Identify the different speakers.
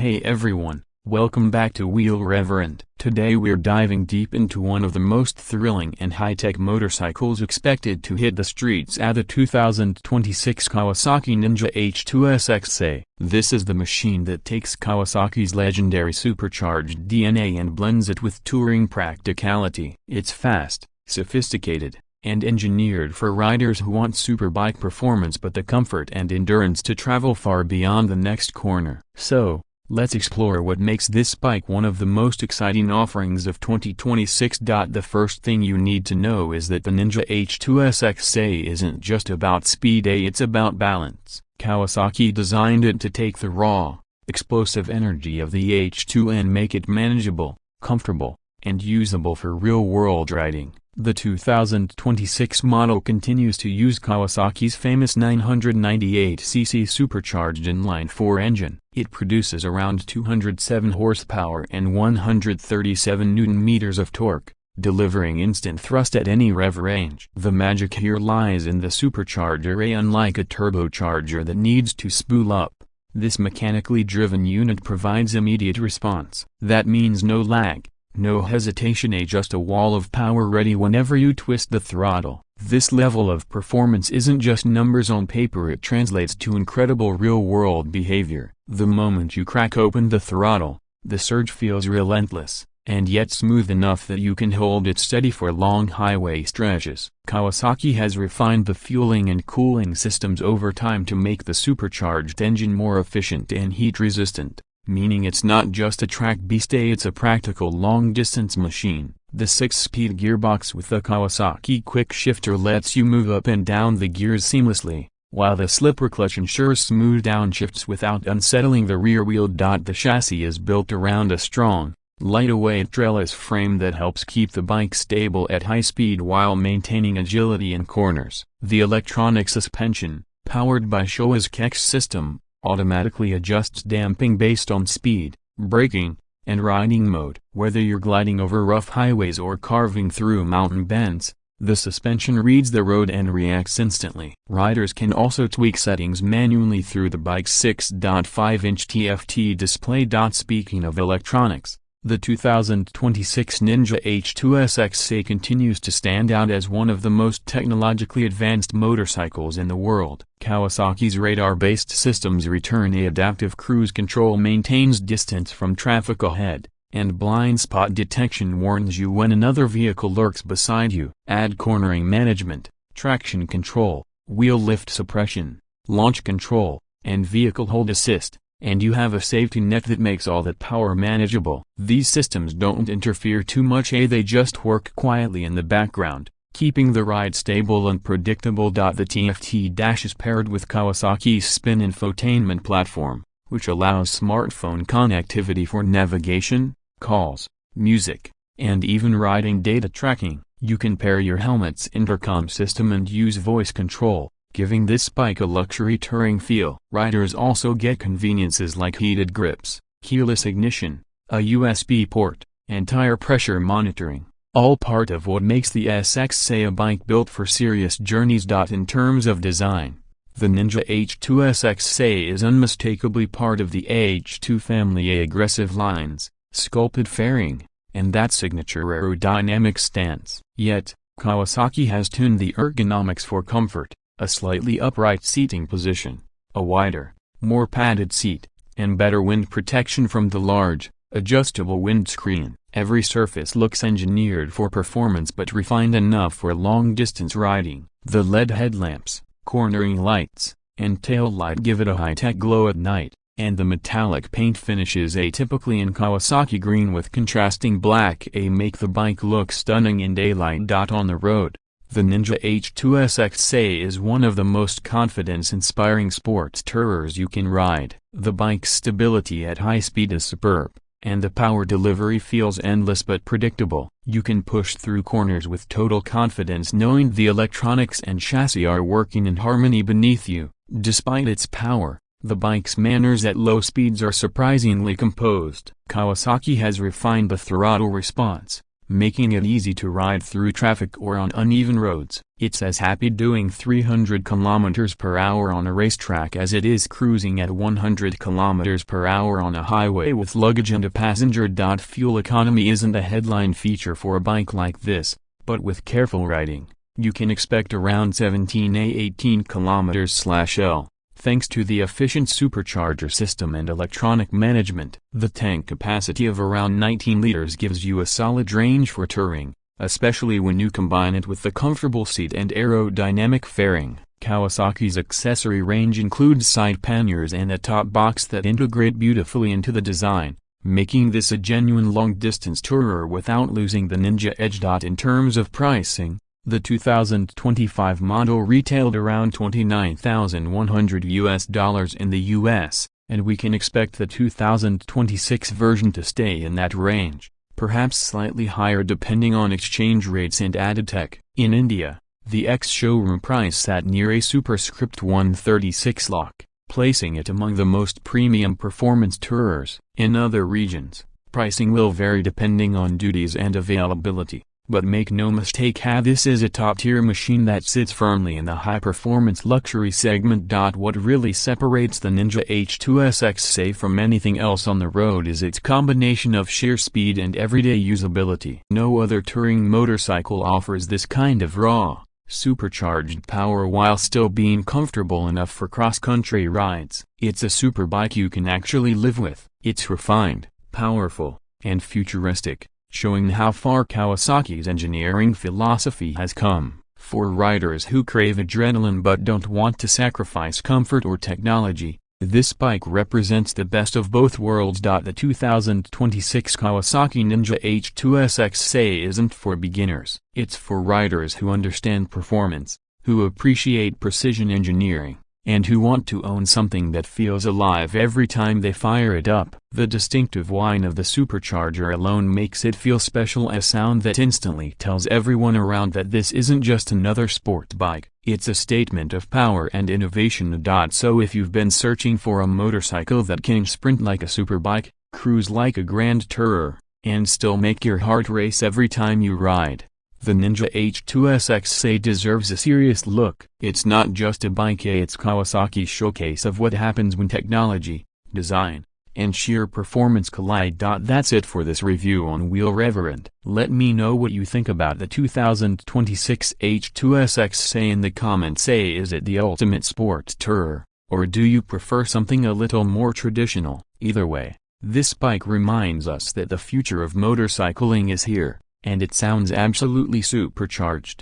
Speaker 1: Hey everyone, welcome back to Wheel Reverend. Today we're diving deep into one of the most thrilling and high-tech motorcycles expected to hit the streets at the 2026 Kawasaki Ninja H2SX. This is the machine that takes Kawasaki's legendary supercharged DNA and blends it with touring practicality. It's fast, sophisticated, and engineered for riders who want superbike performance but the comfort and endurance to travel far beyond the next corner. So, let's explore what makes this bike one of the most exciting offerings of 2026. The first thing you need to know is that the Ninja H2SX isn't just about speed, it's about balance. Kawasaki designed it to take the raw, explosive energy of the H2 and make it manageable, comfortable, and usable for real-world riding. The 2026 model continues to use Kawasaki's famous 998cc supercharged inline-four engine. It produces around 207 horsepower and 137 Nm of torque, delivering instant thrust at any rev range. The magic here lies in the supercharger. Unlike a turbocharger that needs to spool up, this mechanically driven unit provides immediate response. That means no lag, no hesitation, just a wall of power ready whenever you twist the throttle. This level of performance isn't just numbers on paper, it translates to incredible real-world behavior. The moment you crack open the throttle, the surge feels relentless, and yet smooth enough that you can hold it steady for long highway stretches. Kawasaki has refined the fueling and cooling systems over time to make the supercharged engine more efficient and heat-resistant, meaning it's not just a track beast, it's a practical long-distance machine. The 6-speed gearbox with the Kawasaki quick shifter lets you move up and down the gears seamlessly, while the slipper clutch ensures smooth downshifts without unsettling the rear wheel. The chassis is built around a strong, lightweight trellis frame that helps keep the bike stable at high speed while maintaining agility in corners. The electronic suspension, powered by Showa's KEX system, automatically adjusts damping based on speed, braking, and riding mode. Whether you're gliding over rough highways or carving through mountain bends, the suspension reads the road and reacts instantly. Riders can also tweak settings manually through the bike's 6.5-inch TFT display. Speaking of electronics, the 2026 Ninja H2SX continues to stand out as one of the most technologically advanced motorcycles in the world. Kawasaki's radar-based systems return adaptive cruise control maintains distance from traffic ahead, and blind spot detection warns you when another vehicle lurks beside you. Add cornering management, traction control, wheel lift suppression, launch control, and vehicle hold assist, and you have a safety net that makes all that power manageable. These systems don't interfere too much, they just work quietly in the background, keeping the ride stable and predictable. The TFT dash is paired with Kawasaki's spin infotainment platform, which allows smartphone connectivity for navigation, calls, music, and even riding data tracking. You can pair your helmet's intercom system and use voice control, giving this bike a luxury touring feel. Riders also get conveniences like heated grips, keyless ignition, a USB port, and tire pressure monitoring, all part of what makes the SX a bike built for serious journeys. In terms of design, the Ninja H2SX is unmistakably part of the H2 family. Aggressive lines, sculpted fairing, and that signature aerodynamic stance. Yet, Kawasaki has tuned the ergonomics for comfort. A slightly upright seating position, a wider, more padded seat, and better wind protection from the large, adjustable windscreen. Every surface looks engineered for performance but refined enough for long-distance riding. The LED headlamps, cornering lights, and tail light give it a high-tech glow at night, and the metallic paint finishes typically in Kawasaki green with contrasting black make the bike look stunning in daylight. On the road, the Ninja H2SX is one of the most confidence-inspiring sports tourers you can ride. The bike's stability at high speed is superb, and the power delivery feels endless but predictable. You can push through corners with total confidence knowing the electronics and chassis are working in harmony beneath you. Despite its power, the bike's manners at low speeds are surprisingly composed. Kawasaki has refined the throttle response, making it easy to ride through traffic or on uneven roads. It's as happy doing 300 km per hour on a racetrack as it is cruising at 100 km per hour on a highway with luggage and a passenger. Fuel economy isn't a headline feature for a bike like this, but with careful riding, you can expect around 17–18 km/L. Thanks to the efficient supercharger system and electronic management. The tank capacity of around 19 liters gives you a solid range for touring, especially when you combine it with the comfortable seat and aerodynamic fairing. Kawasaki's accessory range includes side panniers and a top box that integrate beautifully into the design, making this a genuine long-distance tourer without losing the Ninja edge. In terms of pricing, the 2025 model retailed around $29,100 in the US, and we can expect the 2026 version to stay in that range, perhaps slightly higher depending on exchange rates and added tech. In India, the ex-showroom price sat near a superscript 136 lakh, placing it among the most premium performance tourers. In other regions, pricing will vary depending on duties and availability. But make no mistake, this is a top-tier machine that sits firmly in the high-performance luxury segment. What really separates the Ninja H2SX from anything else on the road is its combination of sheer speed and everyday usability. No other touring motorcycle offers this kind of raw, supercharged power while still being comfortable enough for cross-country rides. It's a superbike you can actually live with. It's refined, powerful, and futuristic, showing how far Kawasaki's engineering philosophy has come. For riders who crave adrenaline but don't want to sacrifice comfort or technology, this bike represents the best of both worlds. The 2026 Kawasaki Ninja H2SX isn't for beginners. It's for riders who understand performance, who appreciate precision engineering, and who want to own something that feels alive every time they fire it up. The distinctive whine of the supercharger alone makes it feel special, a sound that instantly tells everyone around that this isn't just another sport bike, it's a statement of power and innovation. So if you've been searching for a motorcycle that can sprint like a superbike, cruise like a grand tourer, and still make your heart race every time you ride, the Ninja H2SX deserves a serious look. It's not just a bike, it's Kawasaki's showcase of what happens when technology, design, and sheer performance collide. That's it for this review on Wheel Reverend. Let me know what you think about the 2026 H2SX in the comments. Is it the ultimate sport tourer, or do you prefer something a little more traditional? Either way, this bike reminds us that the future of motorcycling is here, and it sounds absolutely supercharged.